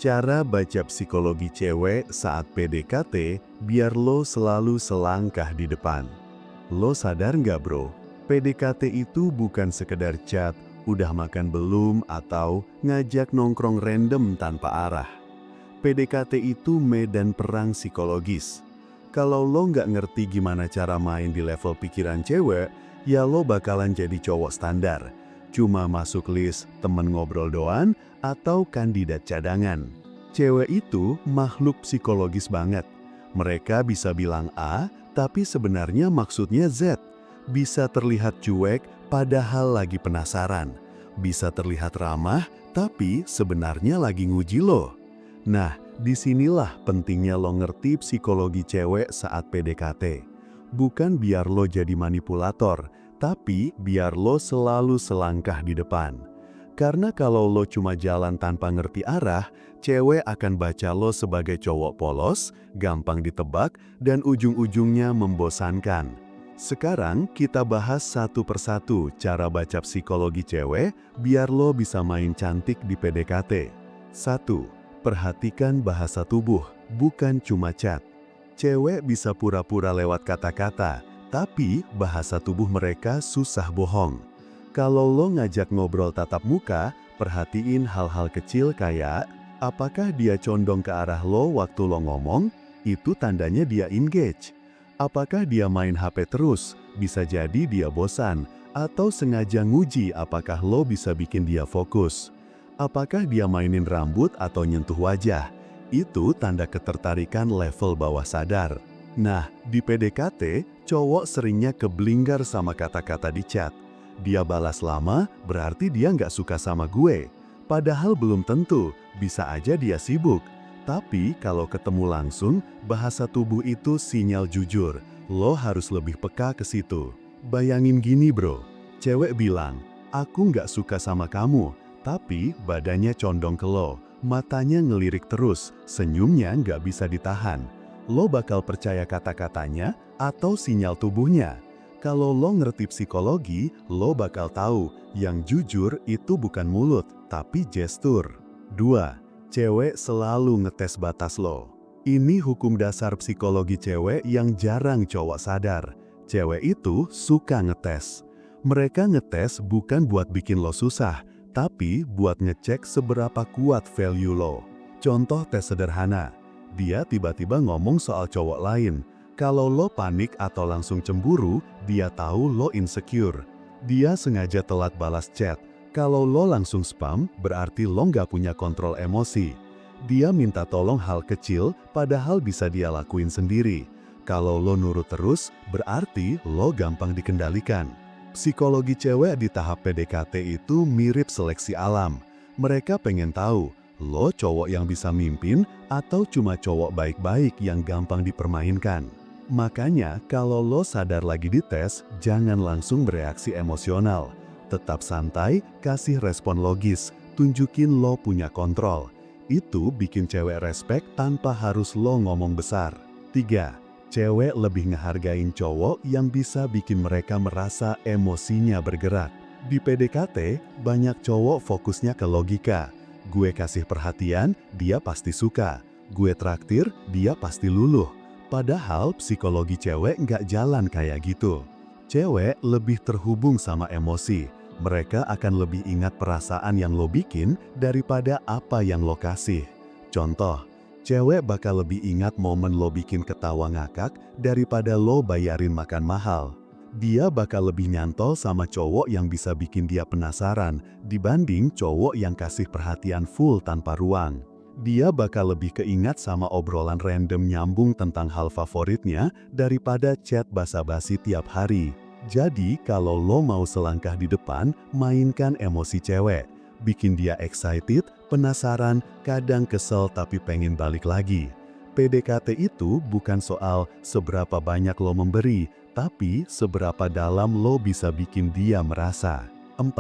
Cara baca psikologi cewek saat PDKT biar lo selalu selangkah di depan. Lo sadar nggak bro, PDKT itu bukan sekedar chat, udah makan belum atau ngajak nongkrong random tanpa arah. PDKT itu medan perang psikologis. Kalau lo nggak ngerti gimana cara main di level pikiran cewek, ya lo bakalan jadi cowok standar. Cuma masuk list temen ngobrol doang atau kandidat cadangan. Cewek itu makhluk psikologis banget. Mereka bisa bilang A, tapi sebenarnya maksudnya Z. Bisa terlihat cuek, padahal lagi penasaran. Bisa terlihat ramah, tapi sebenarnya lagi nguji lo. Nah, disinilah pentingnya lo ngerti psikologi cewek saat PDKT. Bukan biar lo jadi manipulator, tapi biar lo selalu selangkah di depan. Karena kalau lo cuma jalan tanpa ngerti arah, cewek akan baca lo sebagai cowok polos, gampang ditebak, dan ujung-ujungnya membosankan. Sekarang kita bahas satu persatu cara baca psikologi cewek biar lo bisa main cantik di PDKT. 1. Perhatikan bahasa tubuh, bukan cuma chat. Cewek bisa pura-pura lewat kata-kata, tapi bahasa tubuh mereka susah bohong. Kalau lo ngajak ngobrol tatap muka, perhatiin hal-hal kecil kayak apakah dia condong ke arah lo waktu lo ngomong, itu tandanya dia engage. Apakah dia main HP terus, bisa jadi dia bosan, atau sengaja nguji apakah lo bisa bikin dia fokus. Apakah dia mainin rambut atau nyentuh wajah? Itu tanda ketertarikan level bawah sadar. Nah, di PDKT, cowok seringnya keblinggar sama kata-kata di chat. Dia balas lama, berarti dia nggak suka sama gue. Padahal belum tentu, bisa aja dia sibuk. Tapi kalau ketemu langsung, bahasa tubuh itu sinyal jujur. Lo harus lebih peka ke situ. Bayangin gini bro, cewek bilang, aku nggak suka sama kamu. Tapi badannya condong ke lo, matanya ngelirik terus, senyumnya nggak bisa ditahan. Lo bakal percaya kata-katanya atau sinyal tubuhnya? Kalau lo ngerti psikologi, lo bakal tahu yang jujur itu bukan mulut, tapi gestur. 2. Cewek selalu ngetes batas lo. Ini hukum dasar psikologi cewek yang jarang cowok sadar. Cewek itu suka ngetes. Mereka ngetes bukan buat bikin lo susah, tapi buat ngecek seberapa kuat value lo. Contoh tes sederhana, dia tiba-tiba ngomong soal cowok lain. Kalau lo panik atau langsung cemburu, dia tahu lo insecure. Dia sengaja telat balas chat. Kalau lo langsung spam, berarti lo nggak punya kontrol emosi. Dia minta tolong hal kecil, padahal bisa dia lakuin sendiri. Kalau lo nurut terus, berarti lo gampang dikendalikan. Psikologi cewek di tahap PDKT itu mirip seleksi alam. Mereka pengen tahu, lo cowok yang bisa mimpin atau cuma cowok baik-baik yang gampang dipermainkan. Makanya kalau lo sadar lagi dites, jangan langsung bereaksi emosional. Tetap santai, kasih respon logis, tunjukin lo punya kontrol. Itu bikin cewek respect tanpa harus lo ngomong besar. 3. Cewek lebih ngehargain cowok yang bisa bikin mereka merasa emosinya bergerak. Di PDKT, banyak cowok fokusnya ke logika. Gue kasih perhatian, dia pasti suka. Gue traktir, dia pasti luluh. Padahal psikologi cewek nggak jalan kayak gitu. Cewek lebih terhubung sama emosi. Mereka akan lebih ingat perasaan yang lo bikin daripada apa yang lo kasih. Contoh, cewek bakal lebih ingat momen lo bikin ketawa ngakak daripada lo bayarin makan mahal. Dia bakal lebih nyantol sama cowok yang bisa bikin dia penasaran dibanding cowok yang kasih perhatian full tanpa ruang. Dia bakal lebih keingat sama obrolan random nyambung tentang hal favoritnya daripada chat basa-basi tiap hari. Jadi kalau lo mau selangkah di depan, mainkan emosi cewek. Bikin dia excited, penasaran, kadang kesel tapi pengen balik lagi. PDKT itu bukan soal seberapa banyak lo memberi, tapi seberapa dalam lo bisa bikin dia merasa. 4.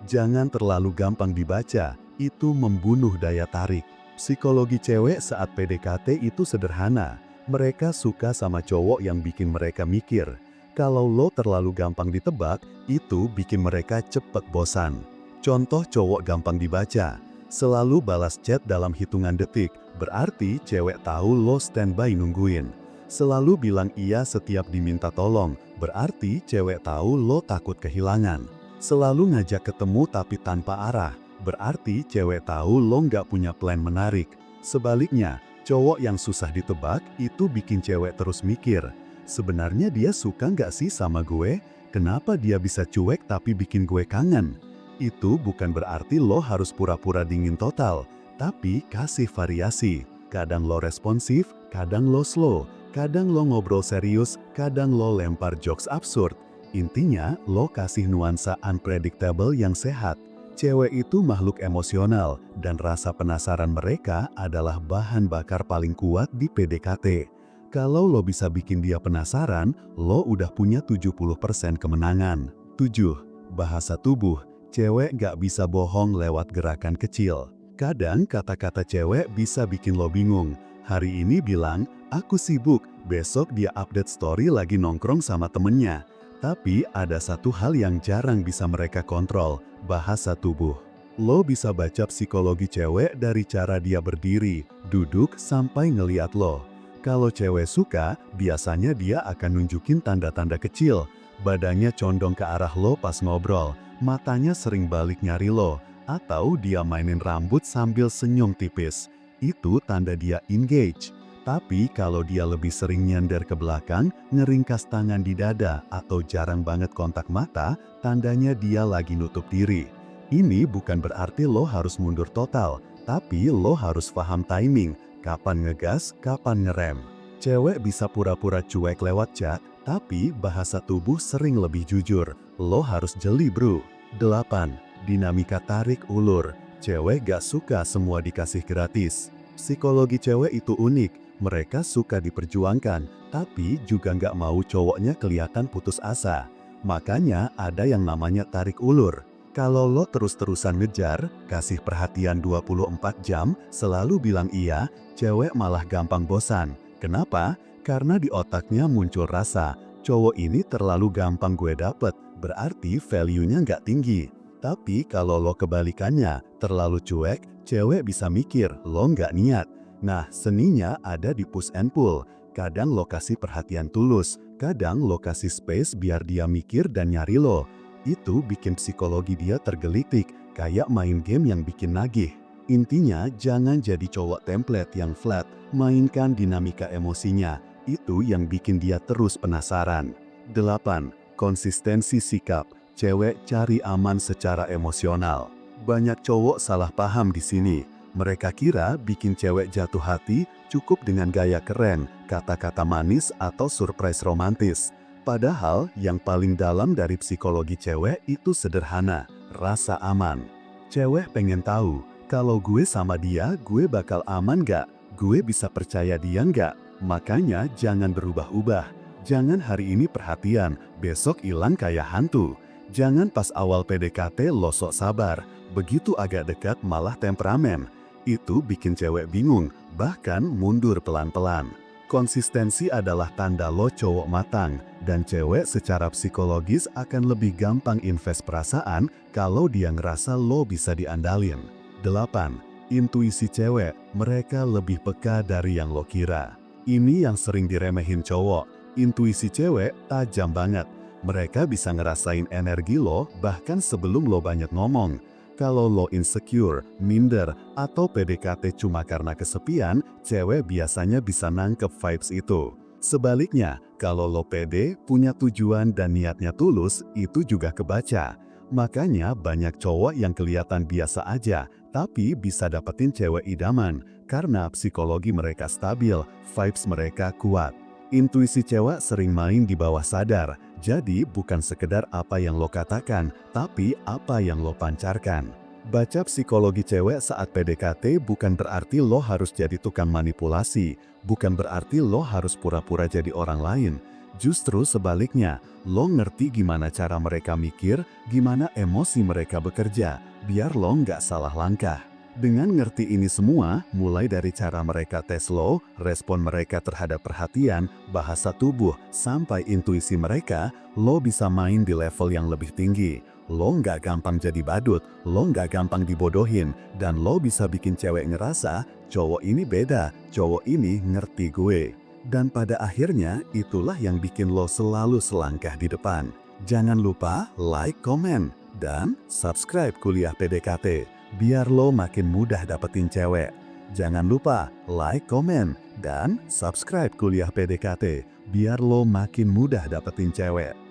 Jangan terlalu gampang dibaca, itu membunuh daya tarik. Psikologi cewek saat PDKT itu sederhana. Mereka suka sama cowok yang bikin mereka mikir. Kalau lo terlalu gampang ditebak, itu bikin mereka cepet bosan. Contoh cowok gampang dibaca. Selalu balas chat dalam hitungan detik, berarti cewek tahu lo standby nungguin. Selalu bilang iya setiap diminta tolong, berarti cewek tahu lo takut kehilangan. Selalu ngajak ketemu tapi tanpa arah, berarti cewek tahu lo nggak punya plan menarik. Sebaliknya, cowok yang susah ditebak itu bikin cewek terus mikir, sebenarnya dia suka nggak sih sama gue? Kenapa dia bisa cuek tapi bikin gue kangen? Itu bukan berarti lo harus pura-pura dingin total, tapi kasih variasi. Kadang lo responsif, kadang lo slow, kadang lo ngobrol serius, kadang lo lempar jokes absurd. Intinya, lo kasih nuansa unpredictable yang sehat. Cewek itu makhluk emosional, dan rasa penasaran mereka adalah bahan bakar paling kuat di PDKT. Kalau lo bisa bikin dia penasaran, lo udah punya 70% kemenangan. 7. Bahasa tubuh. Cewek gak bisa bohong lewat gerakan kecil. Kadang kata-kata cewek bisa bikin lo bingung. Hari ini bilang, aku sibuk, besok dia update story lagi nongkrong sama temennya. Tapi ada satu hal yang jarang bisa mereka kontrol, bahasa tubuh. Lo bisa baca psikologi cewek dari cara dia berdiri, duduk, sampai ngeliat lo. Kalau cewek suka, biasanya dia akan nunjukin tanda-tanda kecil. Badannya condong ke arah lo pas ngobrol, matanya sering balik nyari lo, atau dia mainin rambut sambil senyum tipis. Itu tanda dia engage. Tapi kalau dia lebih sering nyender ke belakang, ngeringkas tangan di dada, atau jarang banget kontak mata, tandanya dia lagi nutup diri. Ini bukan berarti lo harus mundur total, tapi lo harus paham timing, kapan ngegas, kapan ngerem. Cewek bisa pura-pura cuek lewat chat, tapi bahasa tubuh sering lebih jujur. Lo harus jeli bro. 8. Dinamika tarik ulur. Cewek gak suka semua dikasih gratis. Psikologi cewek itu unik. Mereka suka diperjuangkan, tapi juga nggak mau cowoknya kelihatan putus asa. Makanya ada yang namanya tarik ulur. Kalau lo terus-terusan ngejar, kasih perhatian 24 jam, selalu bilang iya, cewek malah gampang bosan. Kenapa? Karena di otaknya muncul rasa, cowok ini terlalu gampang gue dapet, berarti value-nya nggak tinggi. Tapi kalau lo kebalikannya, terlalu cuek, cewek bisa mikir lo nggak niat. Nah, seninya ada di push and pull. Kadang lo kasih perhatian tulus, kadang lo kasih space biar dia mikir dan nyari lo. Itu bikin psikologi dia tergelitik, kayak main game yang bikin nagih. Intinya, jangan jadi cowok template yang flat, mainkan dinamika emosinya. Itu yang bikin dia terus penasaran. 8. Konsistensi sikap. Cewek cari aman secara emosional. Banyak cowok salah paham di sini. Mereka kira bikin cewek jatuh hati cukup dengan gaya keren, kata-kata manis, atau surprise romantis. Padahal yang paling dalam dari psikologi cewek itu sederhana, rasa aman. Cewek pengen tahu, kalau gue sama dia, gue bakal aman gak? Gue bisa percaya dia gak? Makanya jangan berubah-ubah. Jangan hari ini perhatian, besok hilang kayak hantu. Jangan pas awal PDKT lo sok sabar, begitu agak dekat malah temperamen. Itu bikin cewek bingung, bahkan mundur pelan-pelan. Konsistensi adalah tanda lo cowok matang, dan cewek secara psikologis akan lebih gampang invest perasaan kalau dia ngerasa lo bisa diandalin. 8. Intuisi cewek, mereka lebih peka dari yang lo kira. Ini yang sering diremehin cowok. Intuisi cewek tajam banget. Mereka bisa ngerasain energi lo bahkan sebelum lo banyak ngomong. Kalau lo insecure, minder, atau PDKT cuma karena kesepian, cewek biasanya bisa nangkep vibes itu. Sebaliknya, kalau lo pede, punya tujuan dan niatnya tulus, itu juga kebaca. Makanya banyak cowok yang kelihatan biasa aja, tapi bisa dapetin cewek idaman, karena psikologi mereka stabil, vibes mereka kuat. Intuisi cewek sering main di bawah sadar, jadi bukan sekedar apa yang lo katakan, tapi apa yang lo pancarkan. Baca psikologi cewek saat PDKT bukan berarti lo harus jadi tukang manipulasi, bukan berarti lo harus pura-pura jadi orang lain. Justru sebaliknya, lo ngerti gimana cara mereka mikir, gimana emosi mereka bekerja, biar lo nggak salah langkah. Dengan ngerti ini semua, mulai dari cara mereka tes lo, respon mereka terhadap perhatian, bahasa tubuh, sampai intuisi mereka, lo bisa main di level yang lebih tinggi. lo nggak gampang jadi badut, lo nggak gampang dibodohin, dan lo bisa bikin cewek ngerasa, cowok ini beda, cowok ini ngerti gue. Dan pada akhirnya, itulah yang bikin lo selalu selangkah di depan. Jangan lupa like, komen, dan subscribe Kuliah PDKT, biar lo makin mudah dapetin cewek. Jangan lupa like, komen, dan subscribe Kuliah PDKT, biar lo makin mudah dapetin cewek.